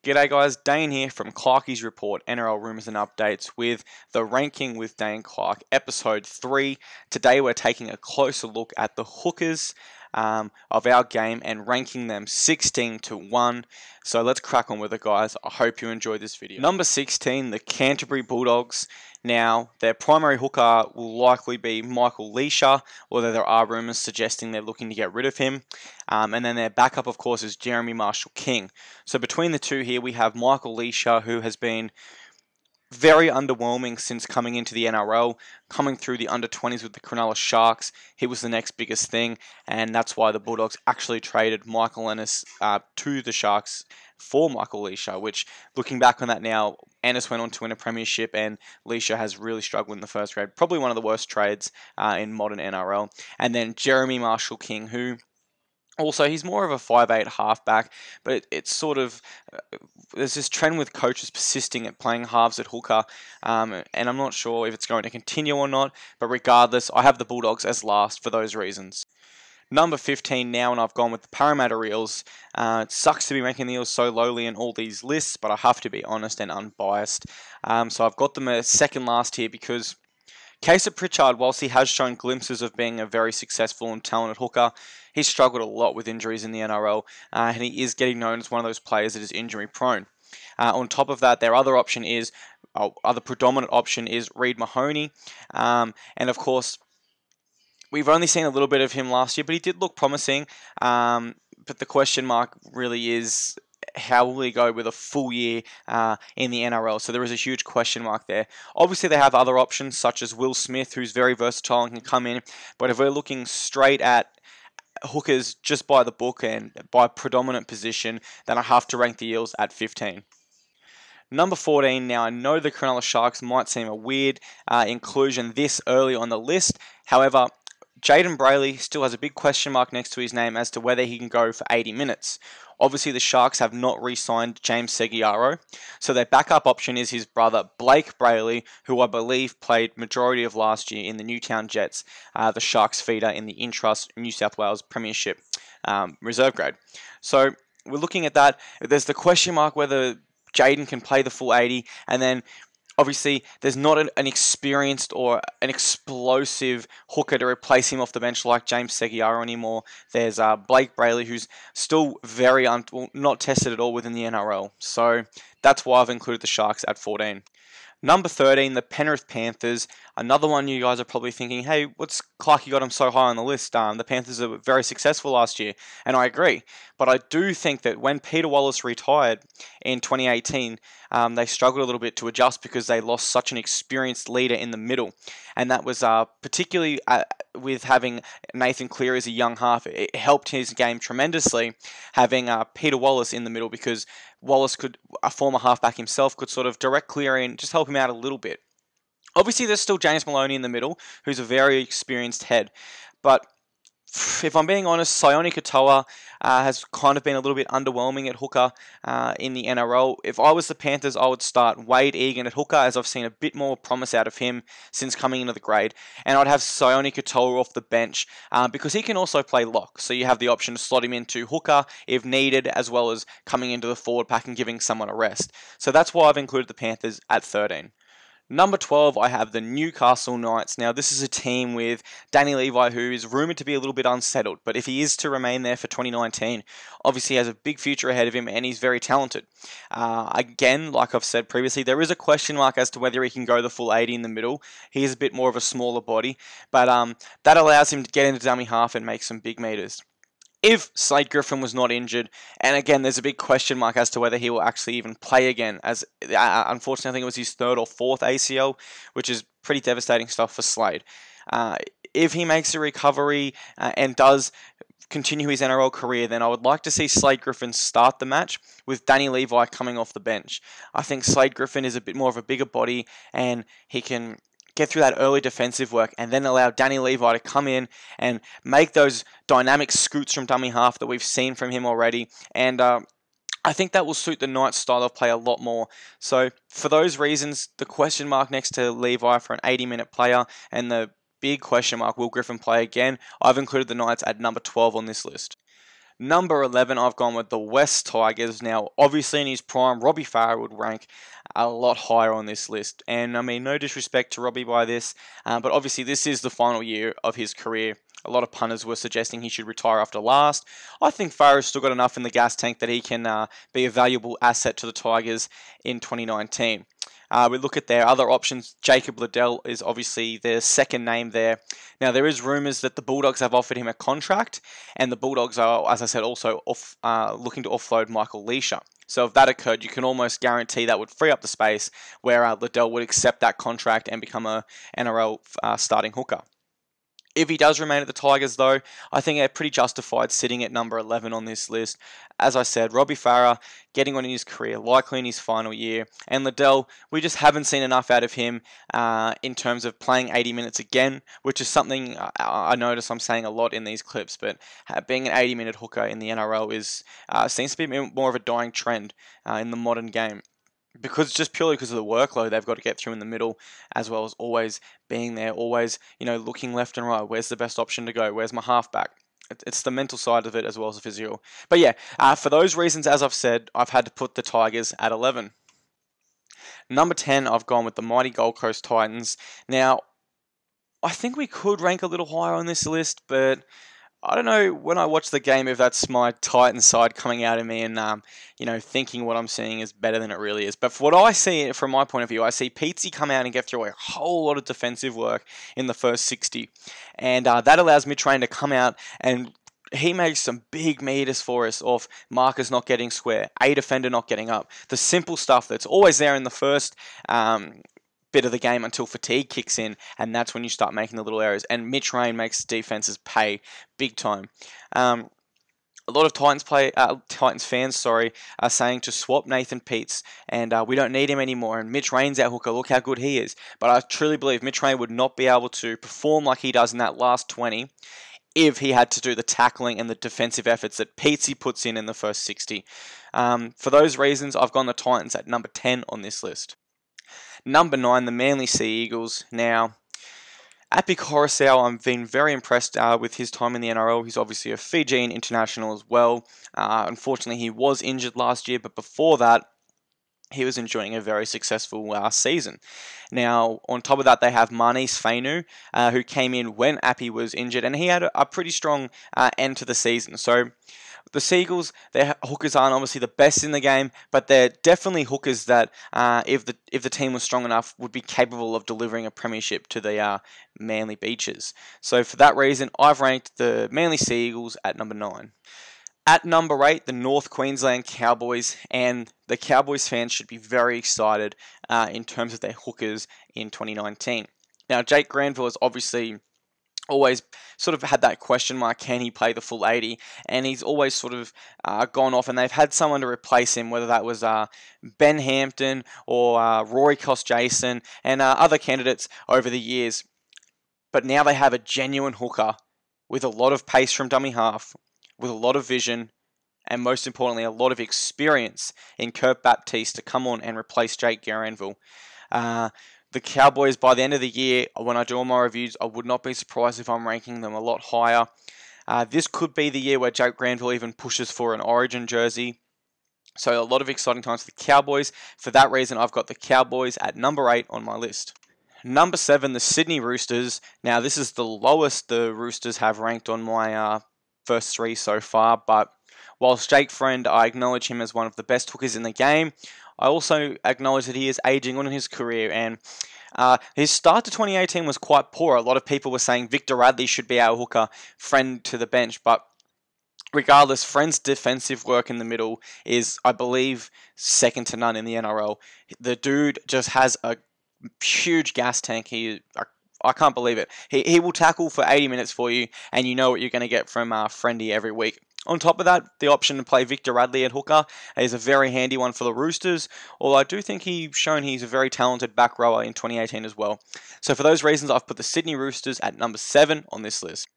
G'day guys, Dane here from Clarke's Report, NRL Rumours and Updates with the Ranking with Dane Clarke, Episode 3. Today we're taking a closer look at the hookers of our game and ranking them 16 to 1. So let's crack on with it, guys. I hope you enjoyed this video. Number 16, the Canterbury Bulldogs. Now, their primary hooker will likely be Michael Leisha, although there are rumours suggesting they're looking to get rid of him. And then their backup, of course, is Jeremy Marshall-King. So between the two here, we have Michael Leisha, who has been very underwhelming since coming into the NRL, coming through the under-20s with the Cronulla Sharks. He was the next biggest thing, and that's why the Bulldogs actually traded Michael Ennis to the Sharks for Michael Leisha, which, looking back on that now, Ennis went on to win a premiership, and Leisha has really struggled in the first grade. Probably one of the worst trades in modern NRL. And then Jeremy Marshall-King, who also, he's more of a 5'8" halfback, but it's sort of, there's this trend with coaches persisting at playing halves at hooker, and I'm not sure if it's going to continue or not, but regardless, I have the Bulldogs as last for those reasons. Number 15 now, and I've gone with the Parramatta Eels. It sucks to be ranking the Eels so lowly in all these lists, but I have to be honest and unbiased. So I've got them as second last here because Casey Pritchard, whilst he has shown glimpses of being a very successful and talented hooker, he's struggled a lot with injuries in the NRL, and he is getting known as one of those players that is injury prone. On top of that, their other option is, other predominant option is Reid Mahoney, and of course, we've only seen a little bit of him last year, but he did look promising. But the question mark really is, how will he go with a full year in the NRL? So there is a huge question mark there. Obviously, they have other options, such as Will Smith, who's very versatile and can come in. But if we're looking straight at hookers just by the book and by predominant position, then I have to rank the Eels at 15. Number 14, now I know the Cronulla Sharks might seem a weird inclusion this early on the list. However, Jayden Brailey still has a big question mark next to his name as to whether he can go for 80 minutes. Obviously, the Sharks have not re-signed James Seguiaro, so their backup option is his brother Blake Brailey, who I believe played majority of last year in the Newtown Jets, the Sharks feeder in the Intrust New South Wales Premiership reserve grade. So we're looking at that. There's the question mark whether Jayden can play the full 80, and then obviously, there's not an experienced or an explosive hooker to replace him off the bench like James Seguiaro anymore. There's Blake Brailey, who's still very not tested at all within the NRL. So that's why I've included the Sharks at 14. Number 13, the Penrith Panthers. Another one you guys are probably thinking, hey, what's Clarke got him so high on the list? The Panthers are very successful last year, and I agree. But I do think that when Peter Wallace retired in 2018, they struggled a little bit to adjust because they lost such an experienced leader in the middle. And that was particularly with having Nathan Cleary as a young half. It helped his game tremendously having Peter Wallace in the middle, because Wallace could, a former halfback himself, could sort of direct Cleary and just help him out a little bit. Obviously, there's still James Maloney in the middle, who's a very experienced head. But if I'm being honest, Sione Katoa has kind of been a little bit underwhelming at hooker in the NRL. If I was the Panthers, I would start Wade Egan at hooker, as I've seen a bit more promise out of him since coming into the grade. And I'd have Sione Katoa off the bench because he can also play lock. So you have the option to slot him into hooker if needed, as well as coming into the forward pack and giving someone a rest. So that's why I've included the Panthers at 13. Number 12, I have the Newcastle Knights. Now, this is a team with Danny Levi, who is rumoured to be a little bit unsettled, but if he is to remain there for 2019, obviously he has a big future ahead of him, and he's very talented. Again, like I've said previously, there is a question mark as to whether he can go the full 80 in the middle. He is a bit more of a smaller body, but that allows him to get into dummy half and make some big meters. If Slade Griffin was not injured, and again, there's a big question mark as to whether he will actually even play again, as unfortunately I think it was his third or fourth ACL, which is pretty devastating stuff for Slade. If he makes a recovery and does continue his NRL career, then I would like to see Slade Griffin start the match with Danny Levi coming off the bench. I think Slade Griffin is a bit more of a bigger body, and he can get through that early defensive work and then allow Danny Levi to come in and make those dynamic scoots from dummy half that we've seen from him already. And I think that will suit the Knights' style of play a lot more. So for those reasons, the question mark next to Levi for an 80-minute player, and the big question mark, will Griffin play again? I've included the Knights at number 12 on this list. Number 11, I've gone with the West Tigers. Now, obviously in his prime, Robbie Farah would rank a lot higher on this list. And I mean, no disrespect to Robbie by this, but obviously this is the final year of his career. A lot of punters were suggesting he should retire after last. I think Farah's still got enough in the gas tank that he can be a valuable asset to the Tigers in 2019. We look at their other options. Jacob Liddell is obviously their second name there. Now, there is rumours that the Bulldogs have offered him a contract, and the Bulldogs are, as I said, also looking to offload Michael Leisha. So if that occurred, you can almost guarantee that would free up the space where Liddell would accept that contract and become a NRL starting hooker. If he does remain at the Tigers, though, I think they're pretty justified sitting at number 11 on this list. As I said, Robbie Farah getting on in his career, likely in his final year. And Liddell, we just haven't seen enough out of him in terms of playing 80 minutes again, which is something I notice I'm saying a lot in these clips. But being an 80-minute hooker in the NRL seems to be more of a dying trend in the modern game. Just purely because of the workload they've got to get through in the middle, as well as always being there, always, looking left and right. Where's the best option to go? Where's my halfback? It's the mental side of it as well as the physical. But yeah, for those reasons, as I've said, I've had to put the Tigers at 11. Number 10, I've gone with the mighty Gold Coast Titans. Now, I think we could rank a little higher on this list, but I don't know when I watch the game if that's my Titan side coming out of me and, thinking what I'm seeing is better than it really is. But for what I see, from my point of view, I see Pizzi come out and get through a whole lot of defensive work in the first 60. And that allows Mitrain to come out and he makes some big meters for us off markers not getting square, a defender not getting up. The simple stuff that's always there in the first bit of the game until fatigue kicks in, and that's when you start making the little errors. And Mitch Rain makes defenses pay big time. A lot of Titans fans, are saying to swap Nathan Peets, and we don't need him anymore. And Mitch Rain's our hooker. Look how good he is. But I truly believe Mitch Rain would not be able to perform like he does in that last 20 if he had to do the tackling and the defensive efforts that Peetsy puts in the first 60. For those reasons, I've gone the Titans at number 10 on this list. Number 9, the Manly Sea Eagles. Now, Api Coruscant, I've been very impressed with his time in the NRL. He's obviously a Fijian international as well. Unfortunately, he was injured last year, but before that, he was enjoying a very successful season. Now, on top of that, they have Marnese Fainu, who came in when Api was injured, and he had a pretty strong end to the season. So, the Seagulls, their hookers aren't obviously the best in the game, but they're definitely hookers that, if the team was strong enough, would be capable of delivering a premiership to the Manly Beaches. So for that reason, I've ranked the Manly Seagulls at number 9. At number 8, the North Queensland Cowboys, and the Cowboys fans should be very excited in terms of their hookers in 2019. Now, Jake Granville is obviously always sort of had that question mark, can he play the full 80? And he's always sort of gone off, and they've had someone to replace him, whether that was Ben Hampton or Rory Kos-Jason and other candidates over the years. But now they have a genuine hooker with a lot of pace from dummy half, with a lot of vision, and most importantly, a lot of experience in Kurt Baptiste to come on and replace Jake Granville. The Cowboys, by the end of the year, when I do all my reviews, I would not be surprised if I'm ranking them a lot higher. This could be the year where Jake Granville even pushes for an Origin jersey. So a lot of exciting times for the Cowboys. For that reason, I've got the Cowboys at number 8 on my list. Number 7, the Sydney Roosters. Now, this is the lowest the Roosters have ranked on my first 3 so far, but whilst Jake Friend, I acknowledge him as one of the best hookers in the game, I also acknowledge that he is aging on in his career, and his start to 2018 was quite poor. A lot of people were saying Victor Radley should be our hooker, Friend to the bench, but regardless, Friend's defensive work in the middle is, I believe, second to none in the NRL. The dude just has a huge gas tank. I can't believe it. He will tackle for 80 minutes for you, and you know what you're going to get from Friendy every week. On top of that, the option to play Victor Radley at hooker is a very handy one for the Roosters, although I do think he's shown he's a very talented back rower in 2018 as well. So for those reasons, I've put the Sydney Roosters at number 7 on this list.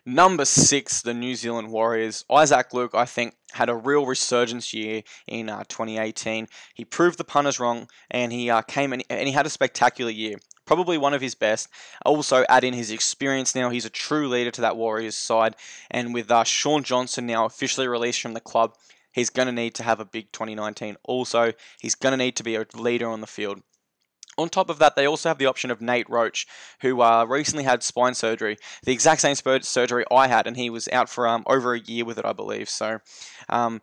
Number 6, the New Zealand Warriors. Isaac Luke, I think, had a real resurgence year in 2018. He proved the punters wrong, and he came and he had a spectacular year. probably one of his best. Also add in his experience now. He's a true leader to that Warriors side. And with Sean Johnson now officially released from the club, he's going to need to have a big 2019. Also, he's going to need to be a leader on the field. On top of that, they also have the option of Nate Roach, who recently had spine surgery, the exact same surgery I had, and he was out for over a year with it, I believe. So I'm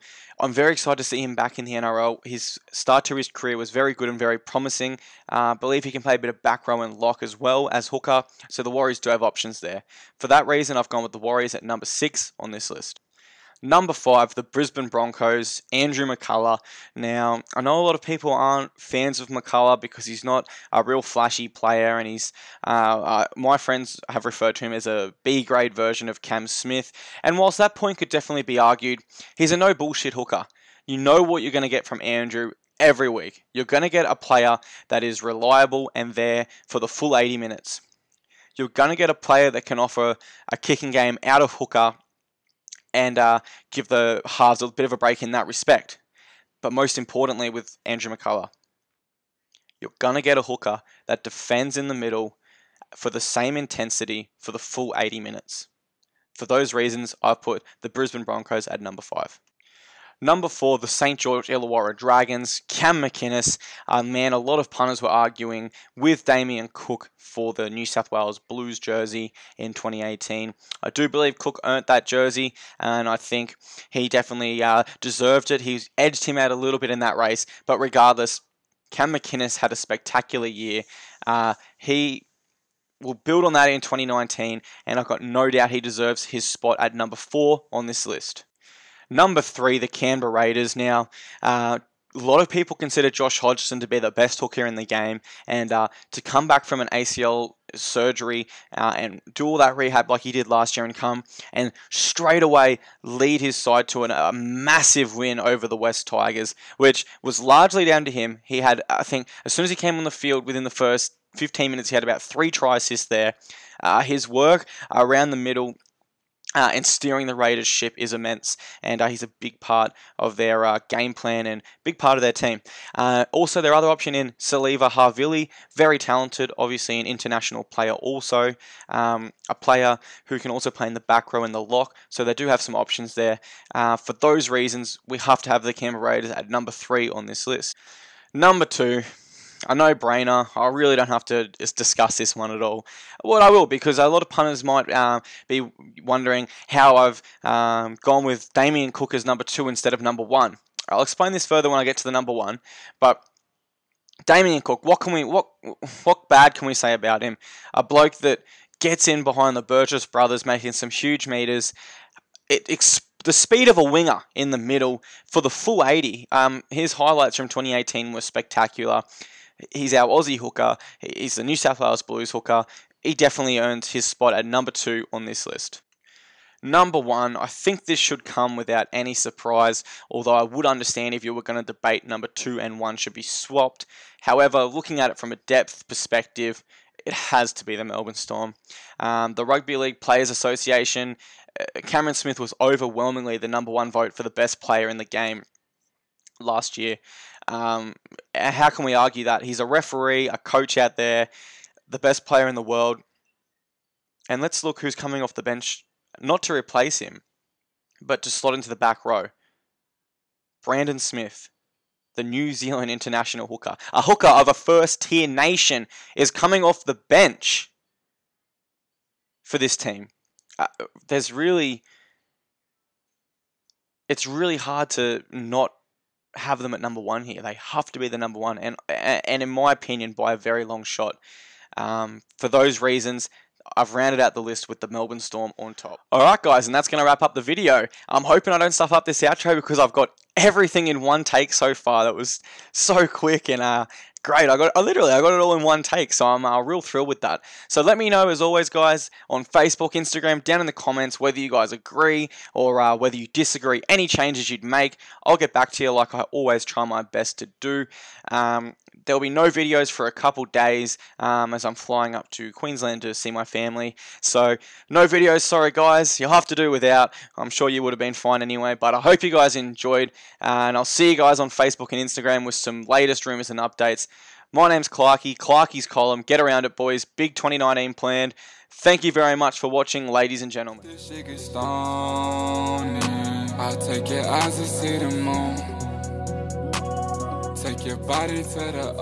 very excited to see him back in the NRL. His start to his career was very good and very promising. I believe he can play a bit of back row and lock as well as hooker, so the Warriors do have options there. For that reason, I've gone with the Warriors at number 6 on this list. Number 5, the Brisbane Broncos, Andrew McCullough. Now, I know a lot of people aren't fans of McCullough because he's not a real flashy player, and he's my friends have referred to him as a B-grade version of Cam Smith. And whilst that point could definitely be argued, he's a no-bullshit hooker. You know what you're going to get from Andrew every week. You're going to get a player that is reliable and there for the full 80 minutes. You're going to get a player that can offer a kicking game out of hooker and give the halves a bit of a break in that respect. But most importantly with Andrew McCullough, you're going to get a hooker that defends in the middle for the same intensity for the full 80 minutes. For those reasons, I've put the Brisbane Broncos at number 5. Number 4, the St. George Illawarra Dragons, Cam McInnes. Man, a lot of punters were arguing with Damien Cook for the New South Wales Blues jersey in 2018. I do believe Cook earned that jersey, and I think he definitely deserved it. He edged him out a little bit in that race, but regardless, Cam McInnes had a spectacular year. He will build on that in 2019, and I've got no doubt he deserves his spot at number 4 on this list. Number 3, the Canberra Raiders. Now, a lot of people consider Josh Hodgson to be the best hooker in the game, and to come back from an ACL surgery and do all that rehab like he did last year and come and straight away lead his side to a massive win over the West Tigers, which was largely down to him. He had, I think, as soon as he came on the field within the first 15 minutes, he had about 3 try assists there. His work around the middle and steering the Raiders ship is immense, and he's a big part of their game plan and big part of their team. Also, their other option in Saliva Havili, very talented, obviously an international player also, a player who can also play in the back row and the lock, so they do have some options there. For those reasons, we have to have the Canberra Raiders at number 3 on this list. Number 2, a no-brainer. I really don't have to discuss this one at all. Well, I will, because a lot of punters might be wondering how I've gone with Damien Cook as number 2 instead of number 1. I'll explain this further when I get to the number 1. But Damien Cook, what bad can we say about him? A bloke that gets in behind the Burgess brothers, making some huge meters. The speed of a winger in the middle for the full 80. His highlights from 2018 were spectacular. He's our Aussie hooker. He's the New South Wales Blues hooker. He definitely earned his spot at number 2 on this list. Number 1, I think this should come without any surprise, although I would understand if you were going to debate number 2 and 1 should be swapped. However, looking at it from a depth perspective, it has to be the Melbourne Storm. The Rugby League Players Association, Cameron Smith was overwhelmingly the number 1 vote for the best player in the game last year. How can we argue that? He's a referee, a coach out there, the best player in the world. And let's look who's coming off the bench, not to replace him, but to slot into the back row. Brandon Smith, the New Zealand international hooker. A hooker of a first-tier nation is coming off the bench for this team. It's really hard to not have them at number 1 here. They have to be the number 1, and in my opinion, by a very long shot. For those reasons, I've rounded out the list with the Melbourne Storm on top. Alright guys, and that's going to wrap up the video. I'm hoping I don't stuff up this outro because I've got everything in one take so far. That was so quick and great. I got it all in one take, so I'm real thrilled with that. So let me know, as always, guys, on Facebook, Instagram, down in the comments, whether you guys agree or whether you disagree, any changes you'd make. I'll get back to you like I always try my best to do. There'll be no videos for a couple days as I'm flying up to Queensland to see my family. So no videos, sorry guys. You'll have to do without. I'm sure you would have been fine anyway, but I hope you guys enjoyed. And I'll see you guys on Facebook and Instagram with some latest rumours and updates. My name's Clarke, Clarke's Column. Get around it, boys. Big 2019 planned. Thank you very much for watching, ladies and gentlemen. This shit gets stoned. I take your eyes to see the moon. Take your body to the